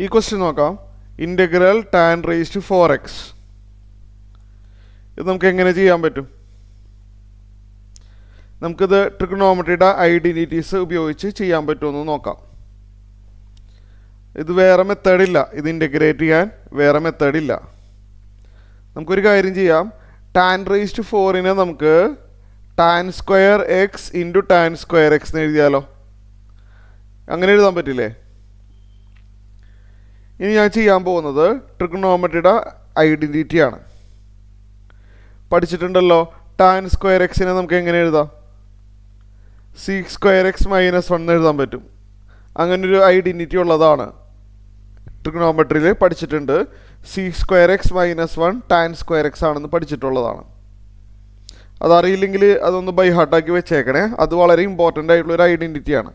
ഈ ക്വസ്റ്റ്യൻ നോക്കാം. Integral tan raise to 4x. ഇത് നമുക്ക് എങ്ങനെ ചെയ്യാൻ പറ്റും? നമുക്കിത് ട്രിഗണോമെട്രിയുടെ ഐഡൻറ്റിറ്റീസ് ഉപയോഗിച്ച് ചെയ്യാൻ പറ്റുമെന്ന് നോക്കാം. ഇത് വേറെ മെത്തേഡില്ല, ഇത് ഇൻ്റഗ്രേറ്റ് ചെയ്യാൻ വേറെ മെത്തേഡില്ല. നമുക്കൊരു കാര്യം ചെയ്യാം. ടാൻ റേസ് ടു 4നെ നമുക്ക് tan square x into tan square X എന്ന് എഴുതിയാലോ? അങ്ങനെ എഴുതാൻ പറ്റില്ലേ? ഇനി ഞാൻ ചെയ്യാൻ പോകുന്നത് ട്രിഗണോമെട്രിയുടെ ഐഡൻറ്റിറ്റിയാണ്. പഠിച്ചിട്ടുണ്ടല്ലോ, ടാൻ സ്ക്വയർ എക്സിനെ നമുക്ക് എങ്ങനെ എഴുതാം? സീക്ക് സ്ക്വയർ എക്സ് മൈനസ് 1 എന്ന് എഴുതാൻ പറ്റും. അങ്ങനൊരു ഐഡൻറ്റിറ്റി ഉള്ളതാണ്. ട്രിഗണോമെട്രിയിൽ പഠിച്ചിട്ടുണ്ട്. Seek square X minus 1 tan square X ആണെന്ന് പഠിച്ചിട്ടുള്ളതാണ്. അതറിയില്ലെങ്കിൽ അതൊന്ന് ബൈ ഹാർട്ടാക്കി വെച്ചേക്കണേ. അത് വളരെ ഇമ്പോർട്ടൻ്റ് ആയിട്ടുള്ളൊരു ഐഡൻറ്റിറ്റിയാണ്.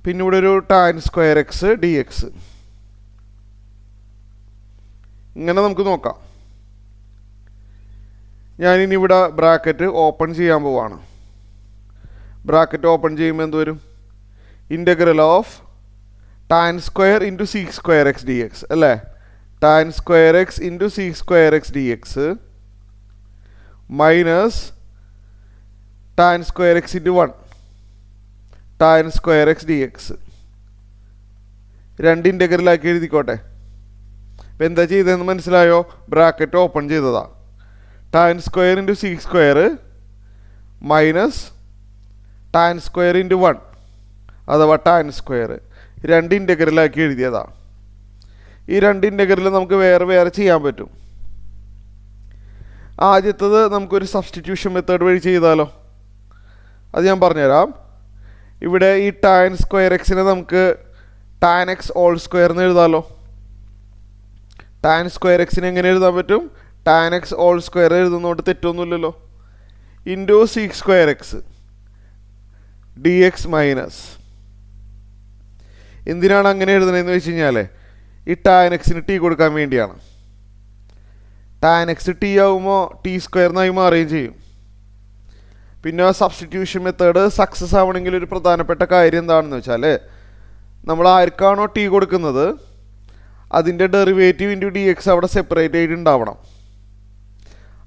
പിന്നെ ഇവിടെ ഒരു tan square x d X ഇങ്ങനെ നമുക്ക് നോക്കാം. ഞാനിനി ഇവിടെ ബ്രാക്കറ്റ് ഓപ്പൺ ചെയ്യാൻ പോവാണ്. ബ്രാക്കറ്റ് ഓപ്പൺ ചെയ്യുമ്പോൾ എന്ത് വരും? Integral of tan square into sec square x d x അല്ലേ? Tan square x into sec square x d x minus tan square x into 1 tan square x d x. രണ്ട് ഇൻ്റഗ്രലാക്കി എഴുതിക്കോട്ടെ. ഇപ്പം എന്താ ചെയ്തതെന്ന് മനസ്സിലായോ? ബ്രാക്കറ്റ് ഓപ്പൺ ചെയ്തതാ. Tan square into sec square minus tan square into 1 അഥവാ ടാൻ സ്ക്വയർ. രണ്ട് ഇൻ്റഗ്രലാക്കി എഴുതിയതാ. ഈ രണ്ട് ഇൻ്റഗ്രൽ നമുക്ക് വേറെ വേറെ ചെയ്യാൻ പറ്റും. ആദ്യത്തത് നമുക്കൊരു സബ്സ്റ്റിറ്റ്യൂഷൻ മെത്തേഡ് വഴി ചെയ്താലോ? അത് ഞാൻ പറഞ്ഞുതരാം. ഇവിടെ ഈ ടാൻ സ്ക്വയർ എക്സിനെ നമുക്ക് ടാൻ എക്സ് ഓൾ സ്ക്വയർ എന്ന് എഴുതാമല്ലോ. ടാൻ സ്ക്വയർ എക്സിനെ എങ്ങനെ എഴുതാൻ പറ്റും? ടാൻ എക്സ് ഓൾ സ്ക്വയർ എഴുതുന്നതുകൊണ്ട് തെറ്റൊന്നുമില്ലല്ലോ. Into sec square x d x minus. എന്തിനാണ് അങ്ങനെ എഴുതുന്നതെന്ന് വെച്ച് കഴിഞ്ഞാൽ ഈ ടാൻ എക്സിന് ടി കൊടുക്കാൻ വേണ്ടിയാണ്. ടാൻ എക്സ് ടി ആവുമ്പോൾ ടി സ്ക്വയറിനായി മാറുകയും ചെയ്യും. പിന്നെ സബ്സ്റ്റിറ്റ്യൂഷൻ മെത്തേഡ് സക്സസ് ആവണമെങ്കിൽ ഒരു പ്രധാനപ്പെട്ട കാര്യം എന്താണെന്ന് വെച്ചാൽ നമ്മൾ ആർക്കാണോ ടി കൊടുക്കുന്നത് അതിൻ്റെ ഡെറിവേറ്റീവ് ഇൻറ്റു ഡി എക്സ് അവിടെ സെപ്പറേറ്റ് ആയിട്ട് ഉണ്ടാവണം.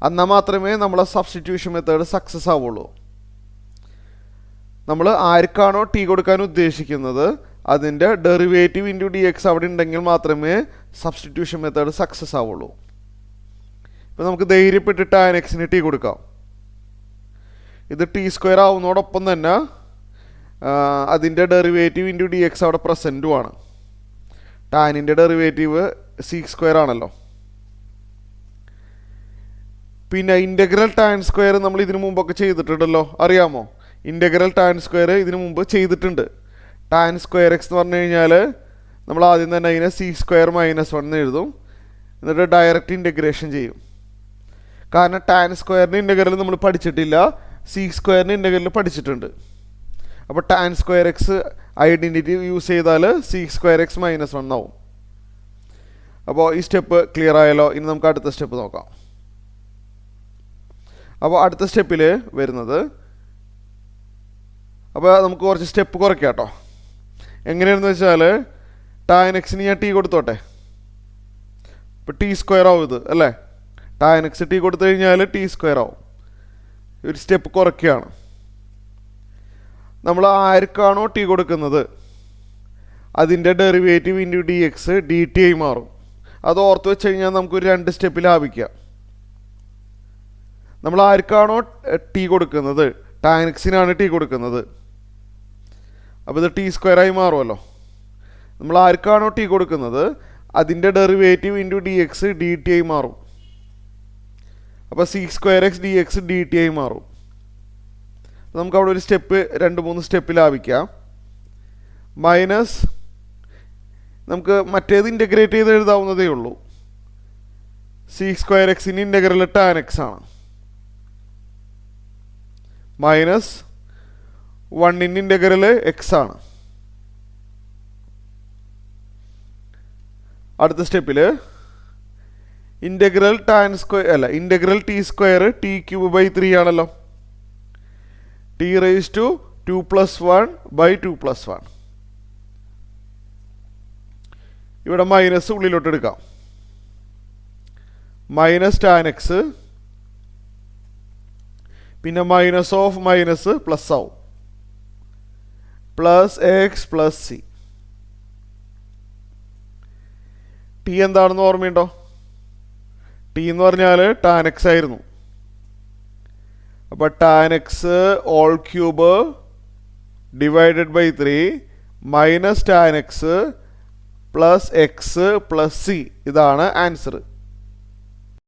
എന്നാൽ മാത്രമേ നമ്മളെ സബ്സ്റ്റിറ്റ്യൂഷൻ മെത്തേഡ് സക്സസ് ആവുള്ളൂ. നമ്മൾ ആർക്കാണോ ടി കൊടുക്കാൻ ഉദ്ദേശിക്കുന്നത് അതിൻ്റെ ഡെറിവേറ്റീവ് ഇൻറ്റു ഡി എക്സ് അവിടെ ഉണ്ടെങ്കിൽ മാത്രമേ സബ്സ്റ്റിറ്റ്യൂഷൻ മെത്തേഡ് സക്സസ് ആവുള്ളൂ. ഇപ്പോൾ നമുക്ക് ധൈര്യപ്പെട്ട് ടാൻ എക്സിന് ടി കൊടുക്കാം. ഇത് ടി സ്ക്വയർ ആവുന്നതോടൊപ്പം തന്നെ അതിൻ്റെ ഡെറിവേറ്റീവ് ഇൻറ്റു ഡി എക്സ് അവിടെ പ്രസൻറ്റുമാണ്. ടാനിൻ്റെ ഡെറിവേറ്റീവ് സീക്ക് സ്ക്വയർ ആണല്ലോ. പിന്നെ ഇൻ്റഗ്രൽ ടാൻ സ്ക്വയർ നമ്മൾ ഇതിനു മുമ്പൊക്കെ ചെയ്തിട്ടുണ്ടല്ലോ, അറിയാമോ? ഇൻ്റഗ്രൽ ടാൻ സ്ക്വയർ ഇതിനു മുമ്പ് ചെയ്തിട്ടുണ്ട്. ടാൻ സ്ക്വയർ എക്സ് എന്ന് പറഞ്ഞു കഴിഞ്ഞാൽ നമ്മൾ ആദ്യം തന്നെ അതിനെ സീക്ക് സ്ക്വയർ മൈനസ് 1 എന്ന് എഴുതും. എന്നിട്ട് ഡയറക്റ്റ് ഇൻ്റഗ്രേഷൻ ചെയ്യും. കാരണം ടാൻ സ്ക്വയറിൻ്റെ ഇൻ്റഗ്രൽ നമ്മൾ പഠിച്ചിട്ടില്ല, സീക്ക് സ്ക്വയറിൻ്റെ ഇൻ്റഗ്രൽ പഠിച്ചിട്ടുണ്ട്. അപ്പോൾ tan square X identity use ചെയ്താൽ സീക്ക് സ്ക്വയർ എക്സ് മൈനസ് 1 ആവും. അപ്പോൾ ഈ സ്റ്റെപ്പ് ക്ലിയർ ആയല്ലോ. ഇനി നമുക്ക് അടുത്ത സ്റ്റെപ്പ് നോക്കാം. അപ്പോൾ അടുത്ത സ്റ്റെപ്പിൽ വരുന്നത്, അപ്പോൾ നമുക്ക് കുറച്ച് സ്റ്റെപ്പ് കുറയ്ക്കാം കേട്ടോ. എങ്ങനെയാണെന്ന് വെച്ചാൽ ടാൻ എക്സിന് ഞാൻ ടി കൊടുത്തോട്ടെ. ഇപ്പോൾ ടി സ്ക്വയർ ആവും ഇത് അല്ലേ? ടാൻ എക്സ് ടി കൊടുത്തു കഴിഞ്ഞാൽ ടി സ്ക്വയർ ആവും. ഒരു സ്റ്റെപ്പ് കുറയ്ക്കുകയാണ്. നമ്മൾ ആർക്കാണോ ടി കൊടുക്കുന്നത് അതിൻ്റെ derivative into D X D T ആയി മാറും. അത് ഓർത്ത് വെച്ച് കഴിഞ്ഞാൽ നമുക്കൊരു രണ്ട് സ്റ്റെപ്പ് ലാഭിക്കാം. നമ്മൾ ആർക്കാണോ ടി കൊടുക്കുന്നത് ടാൻ എക്സിനാണ് ടി കൊടുക്കുന്നത്. അപ്പോൾ ഇത് ടി സ്ക്വയറായി മാറുമല്ലോ. നമ്മൾ ആർക്കാണോ ടി കൊടുക്കുന്നത് അതിൻ്റെ derivative into D X D T ആയി മാറും. അപ്പോൾ seek square x d X D T ആയി മാറും. നമുക്ക് അവിടെ ഒരു സ്റ്റെപ്പ് 2-3 സ്റ്റെപ്പ് ലാഭിക്കാം. മൈനസ് നമുക്ക് മറ്റേത് ഇൻ്റഗ്രേറ്റ് ചെയ്ത് എഴുതാവുന്നതേ ഉള്ളൂ. സീക്ക് സ്ക്വയർ എക്സിൻ്റെ ഇൻ്റഗ്രൽ ടാൻ എക്സ് ആണ്. മൈനസ് 1 ഇൻ്റഗ്രൽ എക്സ് ആണ്. അടുത്ത സ്റ്റെപ്പിൽ ഇൻ്റഗ്രൽ ടാൻ സ്ക്വയർ അല്ല integral t square t cube by 3 ആണല്ലോ. T raise to 2 + 1 / 2 + 1. ഇവിടെ മൈനസ് ഉള്ളിലോട്ട് എടുക്കാം. മൈനസ് ടാൻ എക്സ്, പിന്നെ മൈനസ് ഓഫ് മൈനസ് പ്ലസ് ആവും, plus x plus c. T എന്താണെന്ന് ഓർമ്മയുണ്ടോ? ടി എന്ന് പറഞ്ഞാൽ ടാൻ എക്സ് ആയിരുന്നു. അപ്പോൾ tan x all cube divided by 3 minus tan x plus x plus c, ഇതാണ് ആൻസർ.